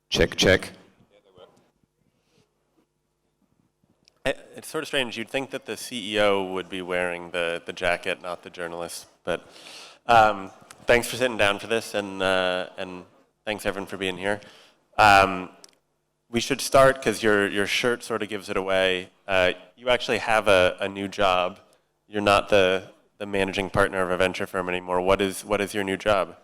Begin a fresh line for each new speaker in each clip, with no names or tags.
Check, check.
It's sort of strange. You'd think that the CEO would be wearing the jacket, not the journalist. But thanks for sitting down for this, and thanks everyone for being here. We should start because your shirt sort of gives it away. You actually have a new job. You're not the managing partner of a venture firm anymore. What is your new job?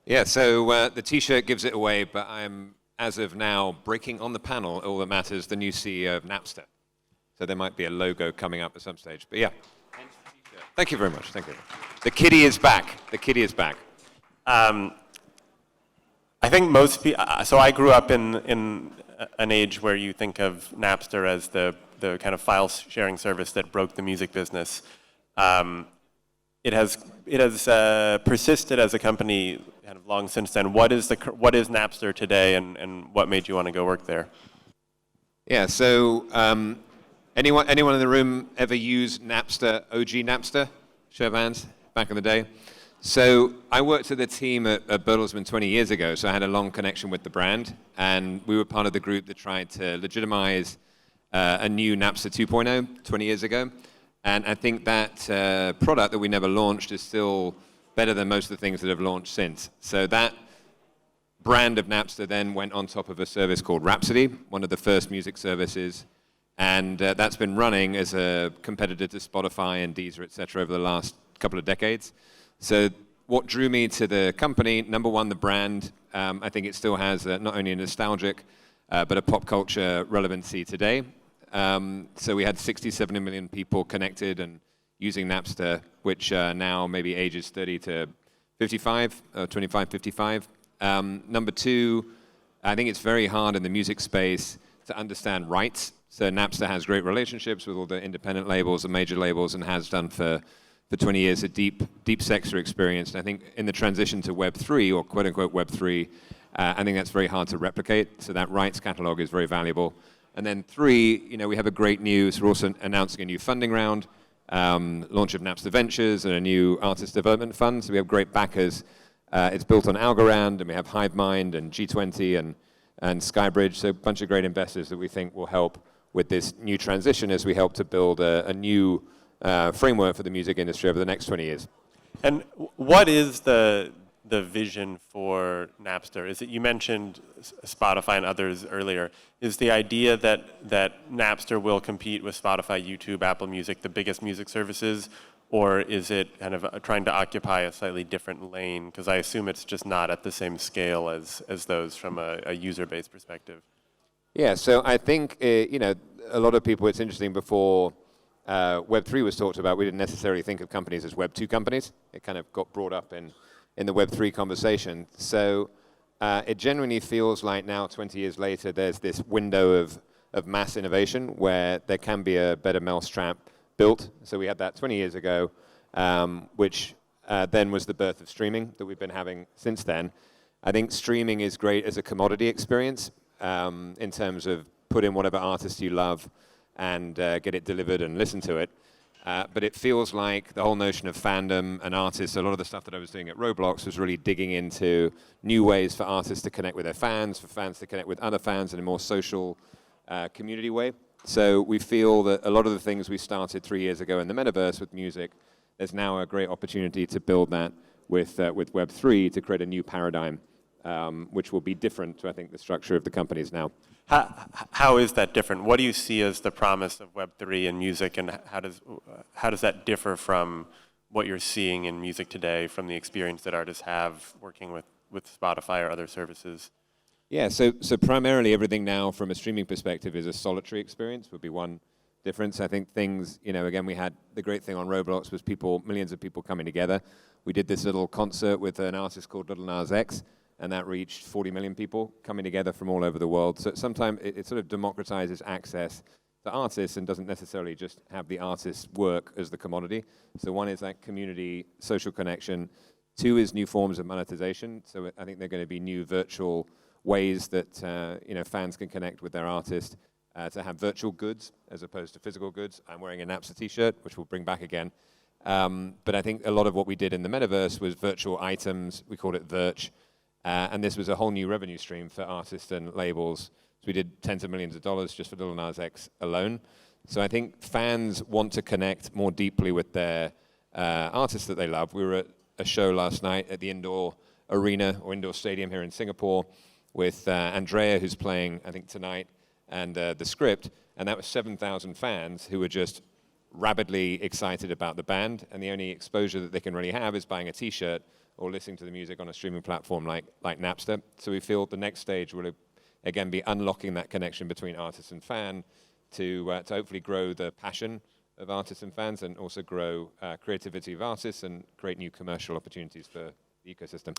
Yeah, so the T-shirt gives it away, but I'm, as of now, breaking on the panel, all that matters, the new CEO of Napster. So there might be a logo coming up at some stage. But yeah, thank you very much. Thank you. The kitty is back. The kitty is back.
I think most people, so I grew up in an age where you think of Napster as the kind of file sharing service that broke the music business. It has persisted as a company kind of long since then. What is Napster today, and what made you want to go work there?
Yeah, so anyone in the room ever used Napster, OG Napster? Show of hands, back in the day. So I worked at the team at Bertelsmann 20 years ago, so I had a long connection with the brand, and we were part of the group that tried to legitimize a new Napster 2.0 20 years ago. And I think that product that we never launched is still better than most of the things that have launched since. So that brand of Napster then went on top of a service called Rhapsody, one of the first music services. And that's been running as a competitor to Spotify and Deezer, et cetera, over the last couple of decades. So what drew me to the company, number one, the brand. I think it still has not only a nostalgic, but a pop culture relevancy today. So we had 60, 70 million people connected and using Napster, which now maybe ages 30 to 55, 25, 55. Number two, I think it's very hard in the music space to understand rights. So Napster has great relationships with all the independent labels and major labels and has done for 20 years, a deep sector experience. And I think in the transition to Web3, or quote-unquote Web3, I think that's very hard to replicate. So that rights catalog is very valuable. And then three, we have a great news. We're also announcing a new funding round, launch of Napster Ventures and a new artist development fund. So we have great backers. It's built on Algorand, and we have HiveMind and G20 and Skybridge. So a bunch of great investors that we think will help with this new transition as we help to build a new framework for the music industry over the next 20 years.
And what is the vision for Napster? Is it, you mentioned Spotify and others earlier, is the idea that Napster will compete with Spotify, YouTube, Apple Music, the biggest music services, or is it kind of trying to occupy a slightly different lane? Because I assume it's just not at the same scale as those from a user-based perspective.
Yeah, so I think, a lot of people, it's interesting, before Web3 was talked about, we didn't necessarily think of companies as Web2 companies. It kind of got brought up in the Web3 conversation. So it genuinely feels like now, 20 years later, there's this window of mass innovation where there can be a better mousetrap built. So we had that 20 years ago, which then was the birth of streaming that we've been having since then. I think streaming is great as a commodity experience in terms of put in whatever artist you love and get it delivered and listen to it. But it feels like the whole notion of fandom and artists, a lot of the stuff that I was doing at Roblox was really digging into new ways for artists to connect with their fans, for fans to connect with other fans in a more social community way. So we feel that a lot of the things we started 3 years ago in the Metaverse with music, there's now a great opportunity to build that with Web3 to create a new paradigm, which will be different to, I think, the structure of the companies now.
How is that different? What do you see as the promise of Web3 in music, and how does that differ from what you're seeing in music today, from the experience that artists have working with Spotify or other services?
Yeah, so primarily everything now from a streaming perspective is a solitary experience, would be one difference. I think things, again, we had the great thing on Roblox was millions of people coming together. We did this little concert with an artist called Lil Nas X, and that reached 40 million people coming together from all over the world. So sometimes it sort of democratizes access to artists and doesn't necessarily just have the artist's work as the commodity. So one is that community, social connection. Two is new forms of monetization. So I think there are going to be new virtual ways that fans can connect with their artist, to have virtual goods as opposed to physical goods. I'm wearing a Napster t-shirt, which we'll bring back again. But I think a lot of what we did in the Metaverse was virtual items. We called it Virch. And this was a whole new revenue stream for artists and labels. So we did tens of millions of dollars just for Lil Nas X alone. So I think fans want to connect more deeply with their artists that they love. We were at a show last night at the indoor arena or indoor stadium here in Singapore with Andrea, who's playing, I think, tonight, and The Script. And that was 7,000 fans who were just rabidly excited about the band. And the only exposure that they can really have is buying a T-shirt or listening to the music on a streaming platform like Napster. So we feel the next stage will, again, be unlocking that connection between artist and fan to hopefully grow the passion of artists and fans and also grow creativity of artists and create new commercial opportunities for the ecosystem.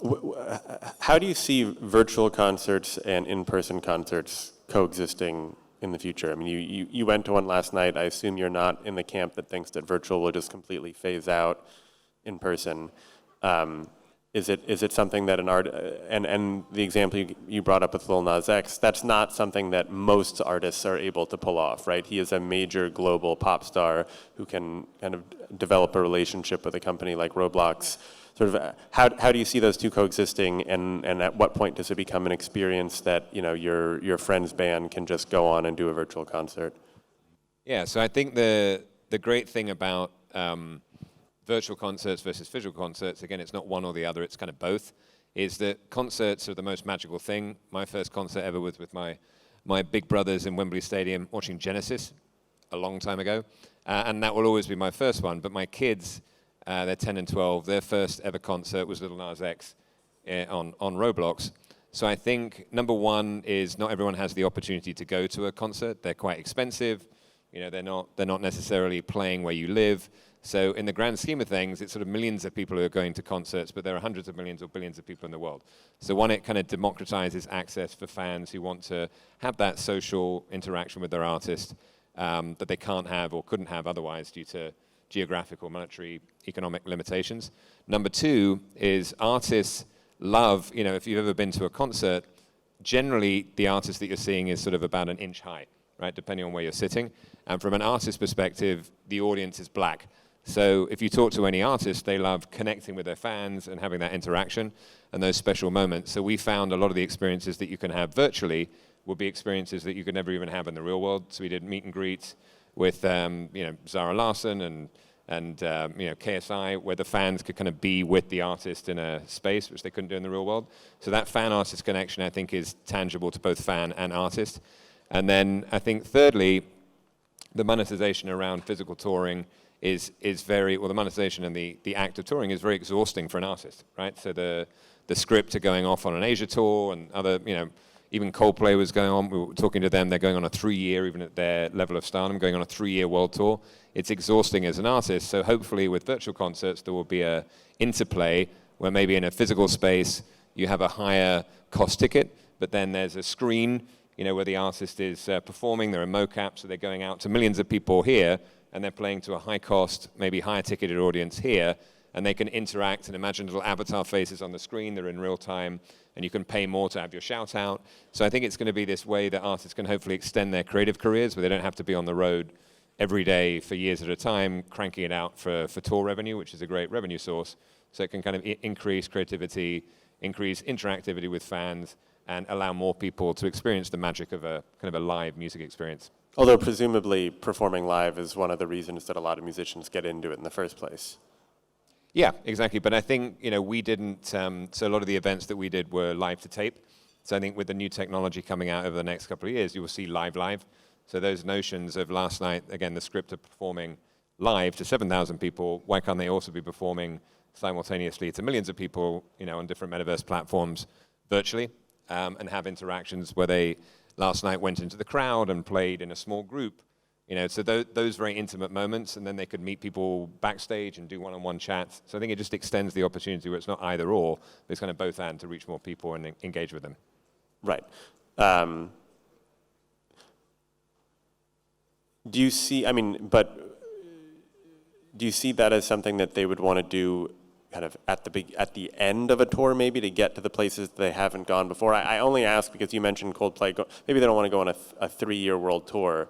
How do you see virtual concerts and in-person concerts coexisting in the future? I mean, you went to one last night. I assume you're not in the camp that thinks that virtual will just completely phase out in person. Is it something that an art and the example you brought up with Lil Nas X, that's not something that most artists are able to pull off, right? He is a major global pop star who can kind of develop a relationship with a company like Roblox. Sort of, how do you see those two coexisting, and at what point does it become an experience that your friend's band can just go on and do a virtual concert?
Yeah, so I think the great thing about virtual concerts versus physical concerts, again, it's not one or the other, it's kind of both, is that concerts are the most magical thing. My first concert ever was with my big brothers in Wembley Stadium watching Genesis a long time ago, and that will always be my first one. But my kids, they're 10 and 12, their first ever concert was Lil Nas X on Roblox. So I think number one is not everyone has the opportunity to go to a concert. They're quite expensive. They're not necessarily playing where you live. So in the grand scheme of things, it's sort of millions of people who are going to concerts, but there are hundreds of millions or billions of people in the world. So one, it kind of democratizes access for fans who want to have that social interaction with their artist that they can't have or couldn't have otherwise due to geographic or monetary economic limitations. Number two is artists love, if you've ever been to a concert, generally the artist that you're seeing is sort of about an inch high, right, depending on where you're sitting. And from an artist perspective, the audience is black. So if you talk to any artist, they love connecting with their fans and having that interaction and those special moments. So we found a lot of the experiences that you can have virtually would be experiences that you could never even have in the real world. So we did meet and greets with Zara Larsson and KSI, where the fans could kind of be with the artist in a space which they couldn't do in the real world. So that fan-artist connection, I think, is tangible to both fan and artist. And then I think thirdly, the monetization around physical touring is very, well, the monetization and the act of touring is very exhausting for an artist, right? So the Script are going off on an Asia tour and other, even Coldplay was going on. We were talking to them. They're going on a 3-year, even at their level of stardom, going on a 3-year world tour. It's exhausting as an artist. So hopefully with virtual concerts, there will be a interplay where maybe in a physical space, you have a higher cost ticket, but then there's a screen, where the artist is performing. There are mocaps, so they're going out to millions of people here, and they're playing to a high cost, maybe higher ticketed audience here, and they can interact and imagine little avatar faces on the screen. They're in real time, and you can pay more to have your shout out. So I think it's going to be this way that artists can hopefully extend their creative careers where they don't have to be on the road every day for years at a time, cranking it out for tour revenue, which is a great revenue source. So it can kind of increase creativity, increase interactivity with fans, and allow more people to experience the magic of a kind of a live music experience.
Although presumably performing live is one of the reasons that a lot of musicians get into it in the first place.
Yeah, exactly. But I think, we didn't, so a lot of the events that we did were live to tape. So I think with the new technology coming out over the next couple of years, you will see live. So those notions of last night, again, the Script of performing live to 7,000 people, why can't they also be performing simultaneously to millions of people, on different metaverse platforms virtually, and have interactions where they last night went into the crowd and played in a small group, so those very intimate moments, and then they could meet people backstage and do one-on-one chats. So I think it just extends the opportunity where it's not either or, but it's kind of both and to reach more people and engage with them.
Right. Do you see that as something that they would want to do kind of at the end of a tour, maybe, to get to the places they haven't gone before? I only ask because you mentioned Coldplay. Maybe they don't want to go on a 3-year world tour,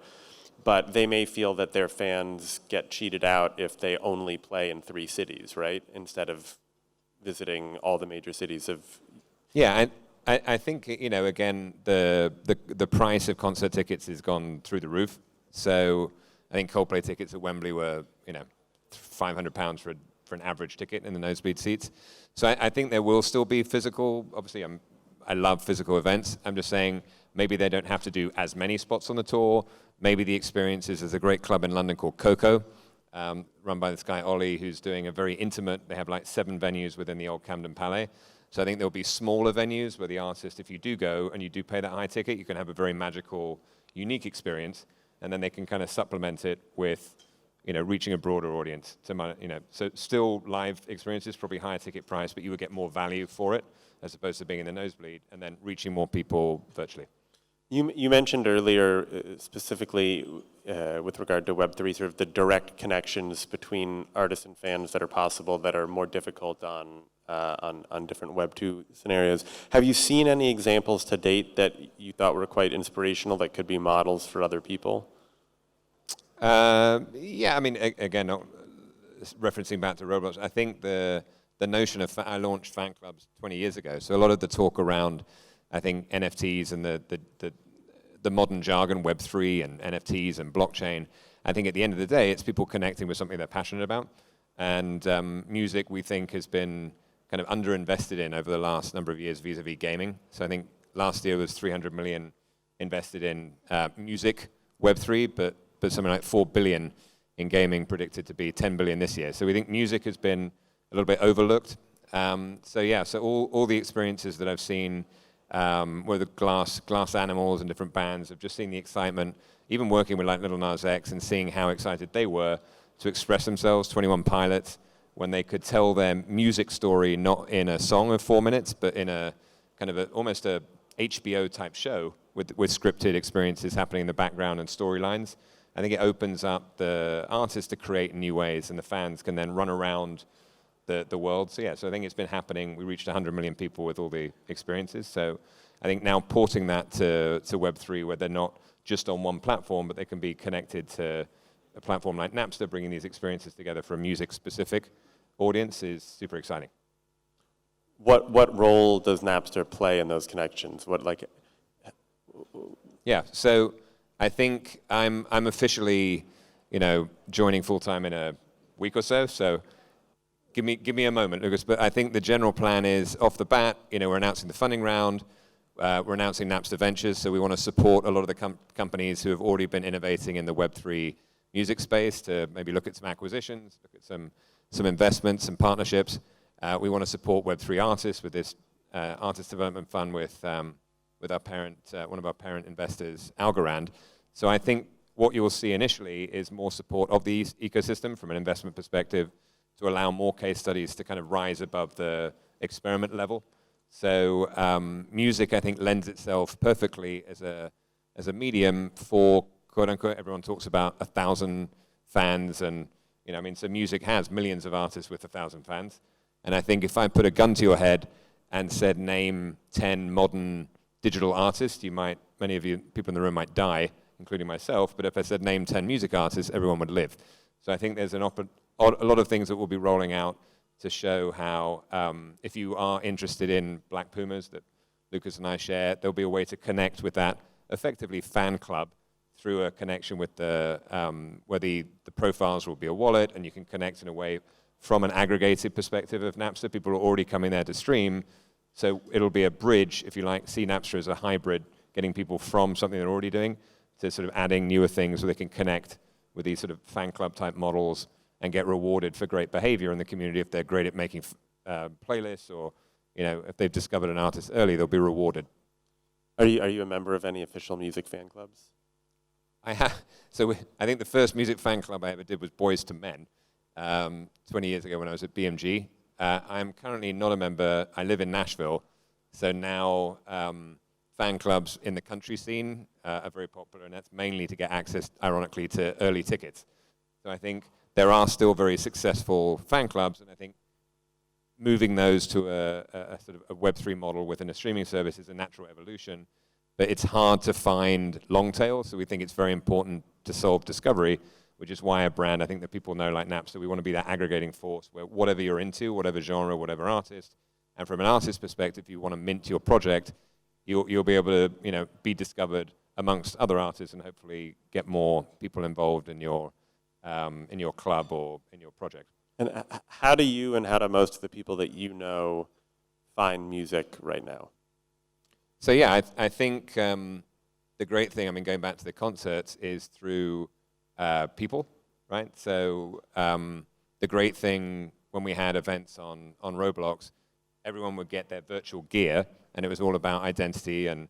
but they may feel that their fans get cheated out if they only play in 3 cities, right? Instead of visiting all the major cities of
Yeah, I think, again, the price of concert tickets has gone through the roof. So I think Coldplay tickets at Wembley were, £500 for an average ticket in the nosebleed seats. So I think there will still be physical. Obviously, I love physical events. I'm just saying maybe they don't have to do as many spots on the tour. Maybe the experience is, there's a great club in London called Coco, run by this guy, Ollie, who's doing a very intimate, they have like 7 venues within the old Camden Palais. So I think there'll be smaller venues where the artist, if you do go and you do pay that high ticket, you can have a very magical, unique experience, and then they can kind of supplement it with, reaching a broader audience. So still live experiences, probably higher ticket price, but you would get more value for it as opposed to being in the nosebleed and then reaching more people virtually.
You mentioned earlier, specifically with regard to Web3, sort of the direct connections between artists and fans that are possible that are more difficult on different Web2 scenarios. Have you seen any examples to date that you thought were quite inspirational that could be models for other people?
Yeah, I mean, again, referencing back to Roblox, I think the notion of, I launched fan clubs 20 years ago, so a lot of the talk around, I think, NFTs and the modern jargon, Web3 and NFTs and blockchain, I think at the end of the day, it's people connecting with something they're passionate about. And music, we think, has been kind of underinvested in over the last number of years vis-a-vis gaming. So I think last year was 300 million invested in music, Web3, but something like 4 billion in gaming, predicted to be 10 billion this year. So we think music has been a little bit overlooked. So all the experiences that I've seen, where the glass animals and different bands, have just seen the excitement, even working with like Lil Nas X and seeing how excited they were to express themselves, 21 Pilots, when they could tell their music story not in a song of 4 minutes, but in a kind of almost a HBO type show with scripted experiences happening in the background and storylines. I think it opens up the artists to create in new ways, and the fans can then run around the world. So I think it's been happening. We reached 100 million people with all the experiences. So I think now porting that to Web3, where they're not just on one platform, but they can be connected to a platform like Napster, bringing these experiences together for a music-specific audience, is super exciting.
What role does Napster play in those connections?
Yeah, so I think I'm officially, joining full-time in a week or so. So give me a moment, Lucas. But I think the general plan is, off the bat, we're announcing the funding round. We're announcing Napster Ventures, so we want to support a lot of the companies who have already been innovating in the Web3 music space to maybe look at some acquisitions, look at some investments and partnerships. We want to support Web3 artists with this artist development fund with our parent, one of our parent investors, Algorand. So I think what you will see initially is more support of the ecosystem from an investment perspective to allow more case studies to kind of rise above the experiment level. So music, I think, lends itself perfectly as a medium for, quote unquote, everyone talks about 1,000 fans, and so music has millions of artists with 1,000 fans. And I think if I put a gun to your head and said, name 10 modern digital artists, many of you people in the room might die, including myself. But if I said name 10 music artists, everyone would live. So I think there's a lot of things that we'll be rolling out to show how, if you are interested in Black Pumas that Lucas and I share, there'll be a way to connect with that effectively fan club through a connection with where the profiles will be a wallet, and you can connect in a way from an aggregated perspective of Napster. People are already coming there to stream, so it'll be a bridge, if you like. See Napster as a hybrid, getting people from something they're already doing to sort of adding newer things where they can connect with these sort of fan club type models and get rewarded for great behavior in the community. If they're great at making playlists, or if they've discovered an artist early, they'll be rewarded.
Are you a member of any official music fan clubs?
I think the first music fan club I ever did was Boys to Men, 20 years ago when I was at BMG. I'm currently not a member. I live in Nashville, so now fan clubs in the country scene are very popular, and that's mainly to get access, ironically, to early tickets. So I think there are still very successful fan clubs, and I think moving those to a sort of a Web3 model within a streaming service is a natural evolution. But it's hard to find long tail, so we think it's very important to solve discovery, which is why a brand, I think, that people know like Napster, we want to be that aggregating force where whatever you're into, whatever genre, whatever artist, And from an artist perspective, if you want to mint your project, you'll be able to be discovered amongst other artists and hopefully get more people involved in your club or in your project.
And how do you and how do most of the people that you know find music right now?
So yeah, I think the great thing, going back to the concerts, is through people, right? So the great thing when we had events on Roblox, everyone would get their virtual gear, and it was all about identity and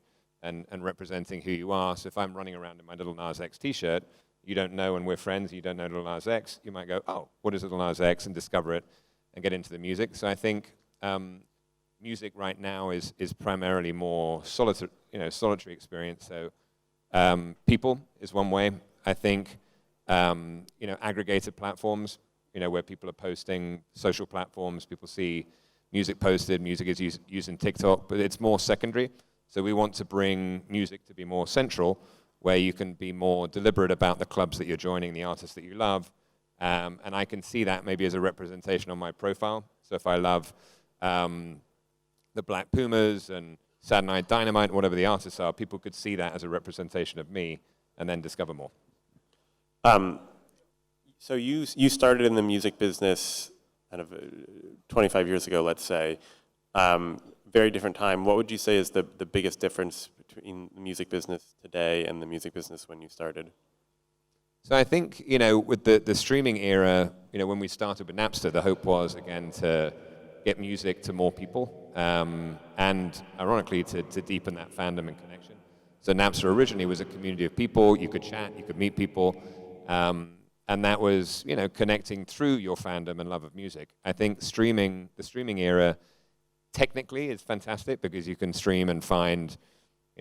representing who you are. So if I'm running around in my Little Nas X t-shirt, you don't know, and we're friends, you don't know Little Nas X, you might go, oh, what is Little Nas X, and discover it and get into the music. So I think music right now is primarily more solitary experience. So people is one way. I think aggregated platforms, where people are posting, social platforms, people see music posted, music is using TikTok, but it's more secondary. So we want to bring music to be more central, where you can be more deliberate about the clubs that you're joining, the artists that you love. And I can see that maybe as a representation on my profile. So if I love the Black Pumas and Saturday Night Dynamite, whatever the artists are, people could see that as a representation of me and then discover more.
So you started in the music business kind of 25 years ago, let's say. Very different time. What would you say is the biggest difference between the music business today and the music business when you started?
So I think, with the streaming era, when we started with Napster, the hope was, again, to get music to more people, and ironically, to deepen that fandom and connection. So Napster originally was a community of people. You could chat, you could meet people, and that was, connecting through your fandom and love of music. I think the streaming era, technically, is fantastic because you can stream and find,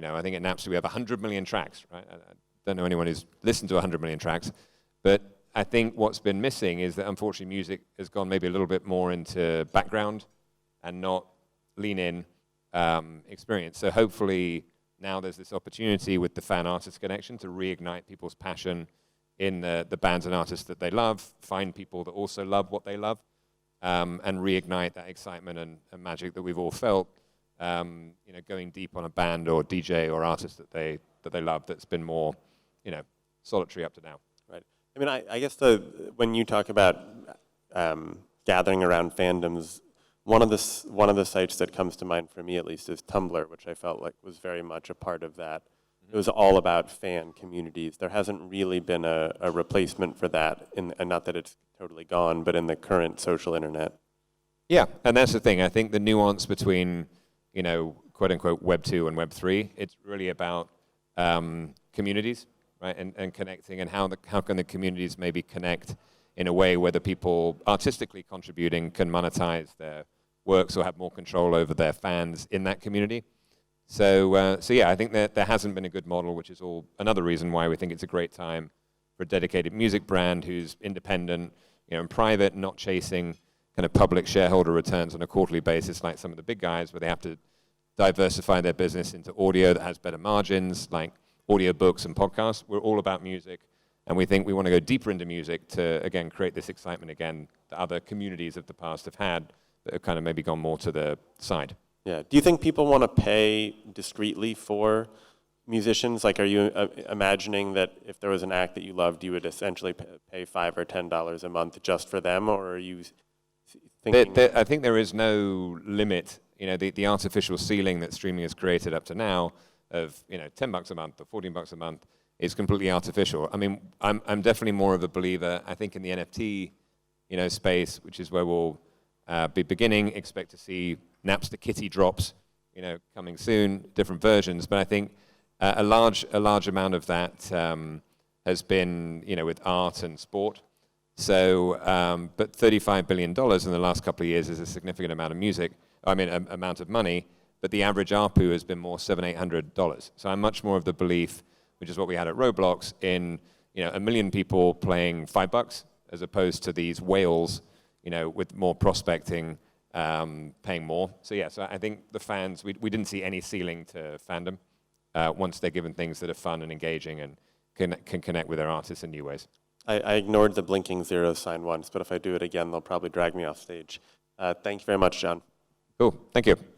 I think at Napster we have 100 million tracks, right? I don't know anyone who's listened to 100 million tracks, but I think what's been missing is that unfortunately music has gone maybe a little bit more into background and not lean in experience. So hopefully now there's this opportunity with the fan-artist connection to reignite people's passion in the bands and artists that they love, find people that also love what they love, and reignite that excitement and magic that we've all felt, going deep on a band or DJ or artist that they love that's been more, solitary up to now.
Right. I guess when you talk about gathering around fandoms, one of the sites that comes to mind for me at least is Tumblr, which I felt like was very much a part of that. It was all about fan communities. There hasn't really been a replacement for that, and not that it's totally gone, but in the current social internet.
Yeah, and that's the thing. I think the nuance between, quote unquote Web 2 and Web 3, it's really about communities, right, and connecting, and how can the communities maybe connect in a way where the people artistically contributing can monetize their works or have more control over their fans in that community. So yeah, I think that there hasn't been a good model, which is all another reason why we think it's a great time for a dedicated music brand who's independent, and private, not chasing kind of public shareholder returns on a quarterly basis like some of the big guys, where they have to diversify their business into audio that has better margins, like audiobooks and podcasts. We're all about music, and we think we want to go deeper into music to, again, create this excitement again that other communities of the past have had that have kind of maybe gone more to the side.
Yeah. Do you think people want to pay discreetly for musicians? Like, are you imagining that if there was an act that you loved, you would essentially pay $5 or $10 a month just for them, or are you thinking?
I think there is no limit. The artificial ceiling that streaming has created up to now of $10 a month or $14 a month is completely artificial. I'm definitely more of a believer. I think in the NFT space, which is where we'll be beginning, expect to see Napster Kitty drops, coming soon, different versions. But I think a large amount of that has been, with art and sport. So, but $35 billion in the last couple of years is a significant amount of amount of money. But the average ARPU has been more $700-800. So I'm much more of the belief, which is what we had at Roblox, in 1 million people playing $5, as opposed to these whales, with more prospecting, paying more. So yeah, so I think the fans, we didn't see any ceiling to fandom once they're given things that are fun and engaging and can connect with their artists in new ways.
I ignored the blinking zero sign once, but if I do it again, they'll probably drag me off stage. Thank you very much, Jon.
Cool. Thank you.